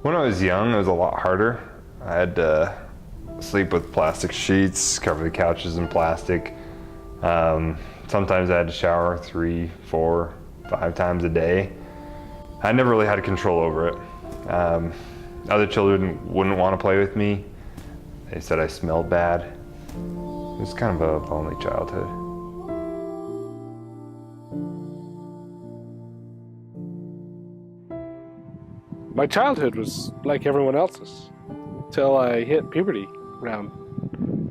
When I was young, it was a lot harder. I had to sleep with plastic sheets, cover the couches in plastic. Sometimes I had to shower 3, 4, 5 times a day. I never really had control over it. Other children wouldn't want to play with me. They said I smelled bad. It was kind of a lonely childhood. My childhood was like everyone else's until I hit puberty around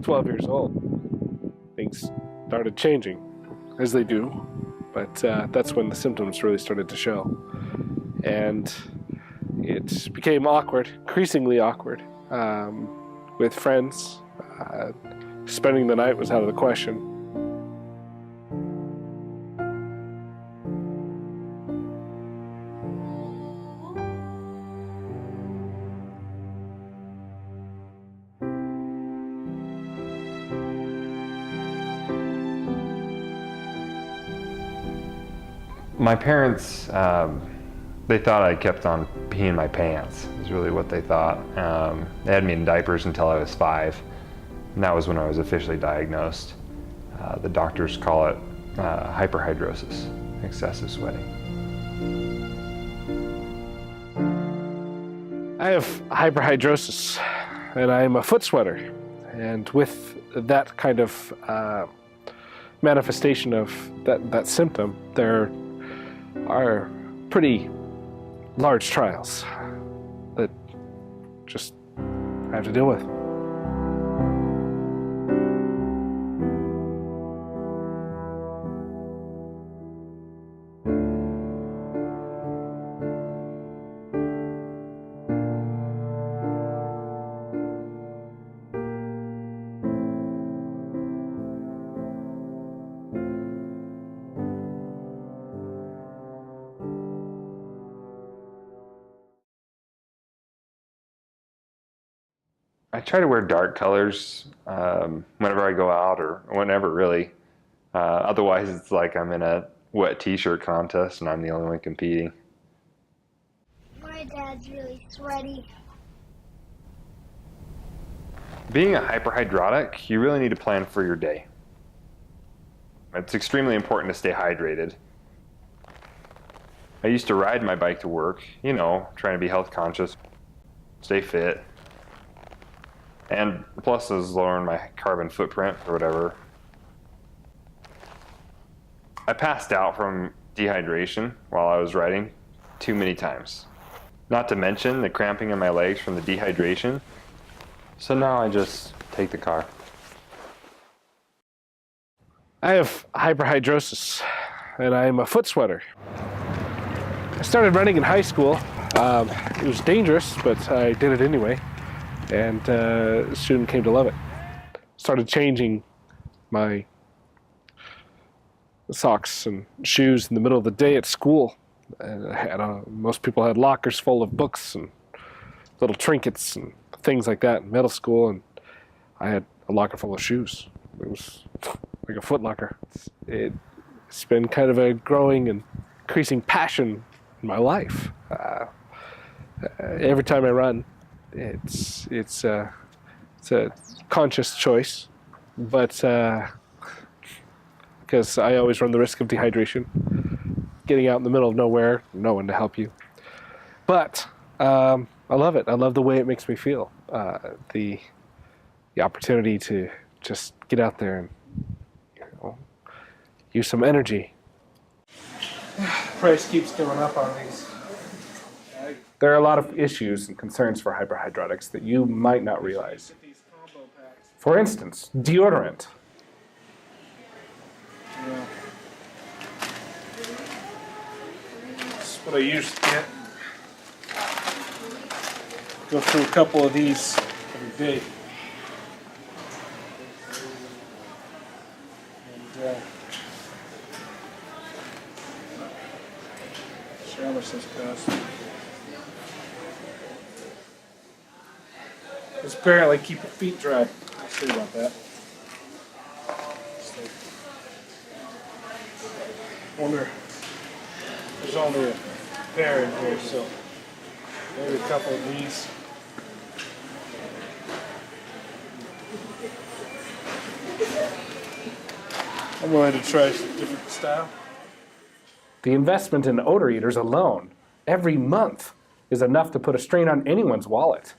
12 years old. Things started changing, as they do, but that's when the symptoms really started to show. And it became awkward, increasingly awkward, with friends. Spending the night was out of the question. My parents, they thought I kept on peeing my pants, is really what they thought. They had me in diapers until I was 5, and that was when I was officially diagnosed. The doctors call it hyperhidrosis, excessive sweating. I have hyperhidrosis, and I'm a foot sweater. And with that kind of manifestation of that symptom, there are pretty large trials that just I have to deal with. I try to wear dark colors whenever I go out, or whenever really. Otherwise, it's like I'm in a wet t-shirt contest and I'm the only one competing. My dad's really sweaty. Being a hyperhidrotic, you really need to plan for your day. It's extremely important to stay hydrated. I used to ride my bike to work, trying to be health conscious, stay fit. And plus, I was lowering my carbon footprint or whatever. I passed out from dehydration while I was riding too many times. Not to mention the cramping in my legs from the dehydration. So now I just take the car. I have hyperhidrosis, and I'm a foot sweater. I started running in high school. It was dangerous, but I did it anyway, and soon came to love it. Started changing my socks and shoes in the middle of the day at school. And I had, most people had lockers full of books and little trinkets and things like that in middle school, and I had a locker full of shoes. It was like a Foot Locker. It's been kind of a growing and increasing passion in my life. Every time I run, it's a conscious choice, but because I always run the risk of dehydration, getting out in the middle of nowhere, no one to help you. But I love it. I love the way it makes me feel. The opportunity to just get out there and use some energy. Price keeps going up on these. There are a lot of issues and concerns for hyperhidrotics that you might not realize. For instance, deodorant. Yeah. That's what I usually get. Go through a couple of these every day. And see how much this costs. It's apparently keep your feet dry. I'll see about that. Wonder there's only a pair in here, so Maybe a couple of these. I'm willing to try a different style. The investment in odor eaters alone, every month, is enough to put a strain on anyone's wallet.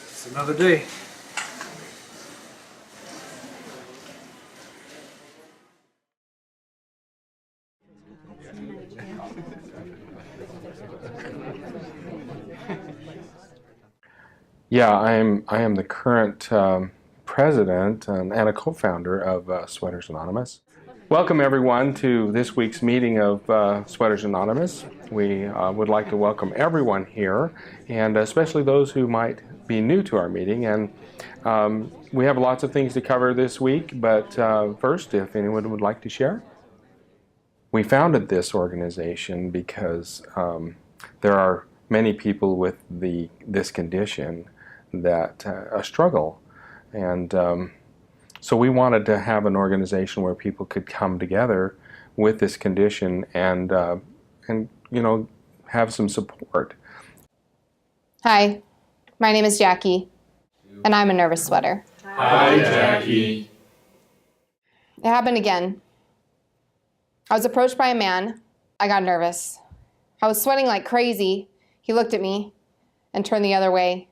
It's another day. Yeah, I am the current president and a co-founder of Sweaters Anonymous. Welcome everyone to this week's meeting of Sweaters Anonymous. We would like to welcome everyone here, and especially those who might be new to our meeting. And we have lots of things to cover this week, but first, if anyone would like to share. We founded this organization because there are many people with this condition that struggle, and so we wanted to have an organization where people could come together with this condition and you know, have some support. Hi, my name is Jackie, and I'm a nervous sweater. Hi, Jackie. It happened again. I was approached by a man. I got nervous. I was sweating like crazy. He looked at me and turned the other way.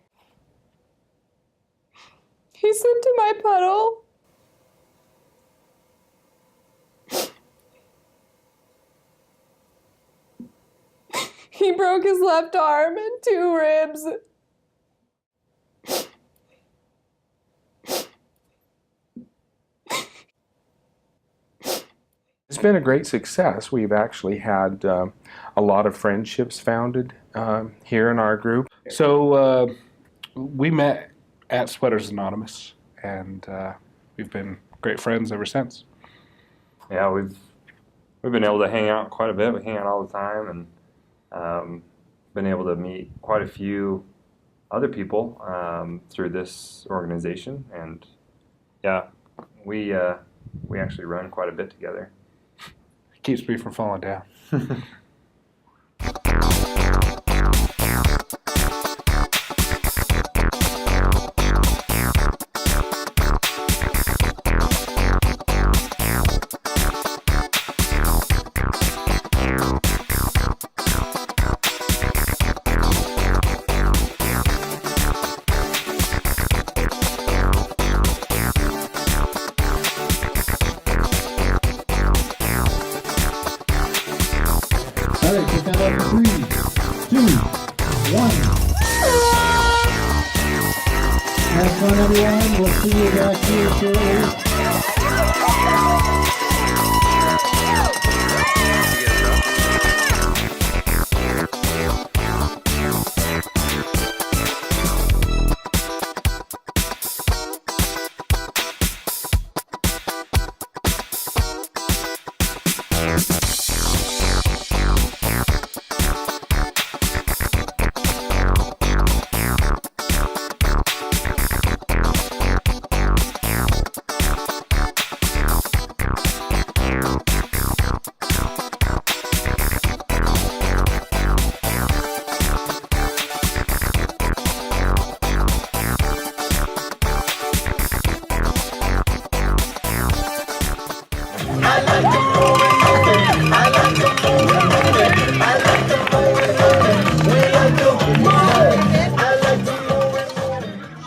He slipped in my puddle. He broke his left arm and 2 ribs. It's been a great success. We've actually had a lot of friendships founded here in our group. So we met at Sweaters Anonymous, and we've been great friends ever since. Yeah, we've been able to hang out quite a bit. We hang out all the time, and been able to meet quite a few other people through this organization. And yeah, we actually run quite a bit together. It keeps me from falling down. All right, take that up. 3, 2, 1. Have fun, everyone. We'll see you back here shortly.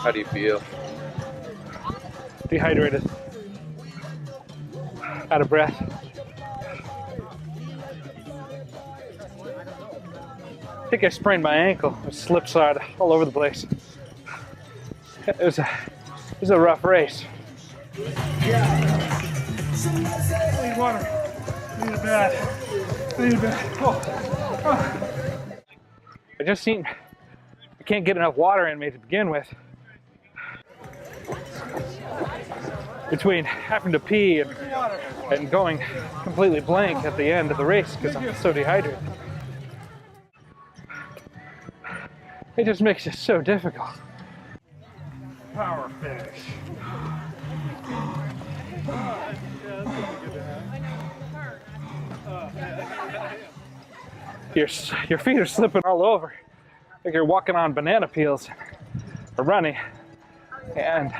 How do you feel? Dehydrated. Out of breath. I think I sprained my ankle. I slip slide all over the place. It was a rough race. Yeah. I need water. I need a bath. I need a bath. Oh. I can't get enough water in me to begin with. between having to pee and going completely blank at the end of the race because I'm so dehydrated. It just makes it so difficult. Power finish. Your feet are slipping all over, like you're walking on banana peels or running. And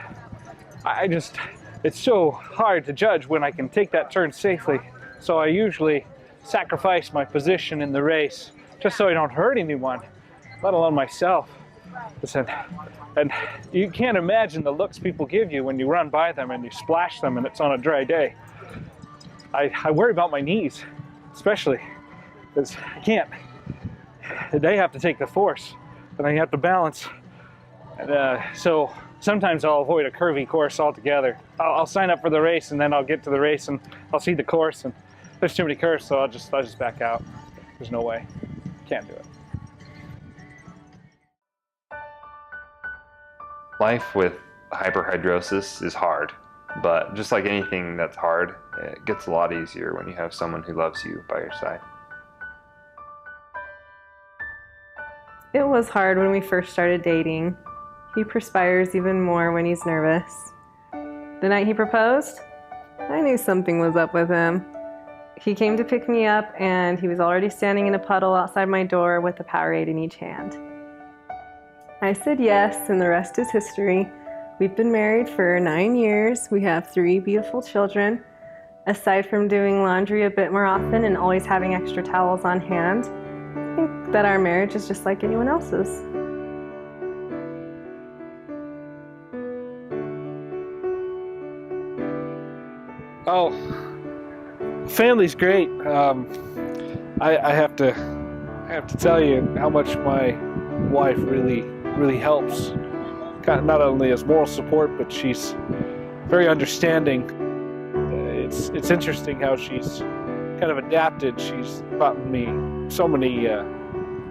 it's so hard to judge when I can take that turn safely. So I usually sacrifice my position in the race just so I don't hurt anyone, let alone myself. Listen, and you can't imagine the looks people give you when you run by them and you splash them and it's on a dry day. I worry about my knees, especially, because I can't. They have to take the force, and I have to balance. And, so sometimes I'll avoid a curvy course altogether. I'll sign up for the race, and then I'll get to the race, and I'll see the course, and there's too many curves, so I'll just back out. There's no way. Can't do it. Life with hyperhidrosis is hard, but just like anything that's hard, it gets a lot easier when you have someone who loves you by your side. It was hard when we first started dating. He perspires even more when he's nervous. The night he proposed, I knew something was up with him. He came to pick me up and he was already standing in a puddle outside my door with a Powerade in each hand. I said yes, and the rest is history. We've been married for 9 years. We have 3 beautiful children. Aside from doing laundry a bit more often and always having extra towels on hand, I think that our marriage is just like anyone else's. Oh, family's great. I have to tell you how much my wife really helps. Not only as moral support, but she's very understanding. It's interesting how she's kind of adapted. She's bought me so many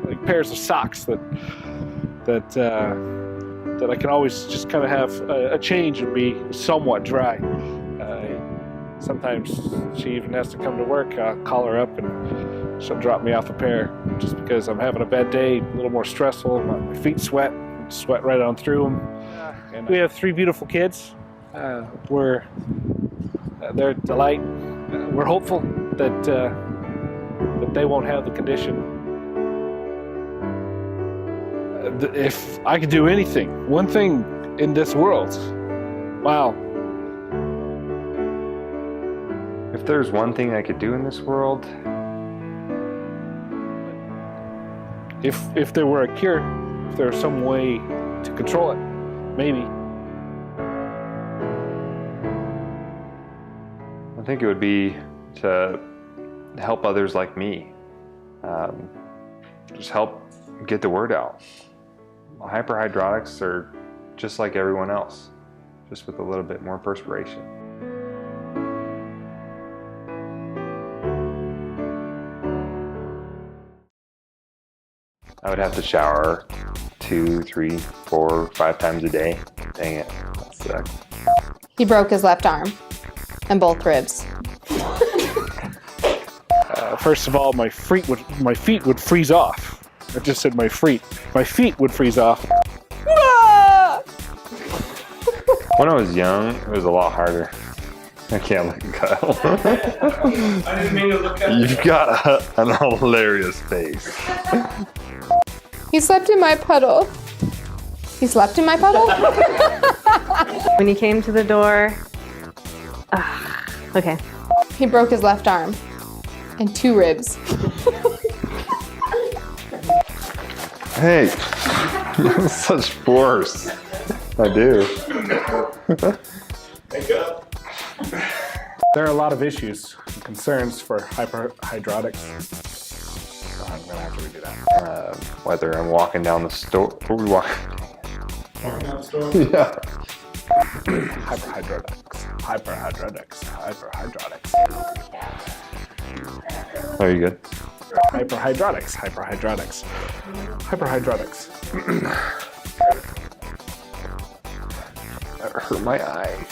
like pairs of socks that I can always just kind of have a change and be somewhat dry. Sometimes she even has to come to work. I'll call her up and she'll drop me off a pair just because I'm having a bad day, a little more stressful. My feet sweat right on through them. We have 3 beautiful kids. They're a delight. We're hopeful that they won't have the condition. If I could do anything, one thing in this world, wow. If there's one thing I could do in this world, if there were a cure, if there was some way to control it, maybe. I think it would be to help others like me. Just help get the word out. Hyperhidrotics are just like everyone else, just with a little bit more perspiration. I would have to shower 2, 3, 4, 5 times a day. Dang it, that sucks. He broke his left arm and both ribs. First of all, my feet would freeze off. I just said my feet. My feet would freeze off. When I was young, it was a lot harder. I can't look at Kyle. I didn't mean to look at you. You've got an hilarious face. He slept in my puddle. He slept in my puddle? When he came to the door, okay. He broke his left arm and 2 ribs. Hey, you have such force. I do. There are a lot of issues and concerns for hyperhidrotics. So I'm going to have to redo that. Whether I'm walking down the store, or we walk. Walking down the store? Yeah. Hyperhidrotics. Are you good? Hyperhidrotics. That hurt my eye.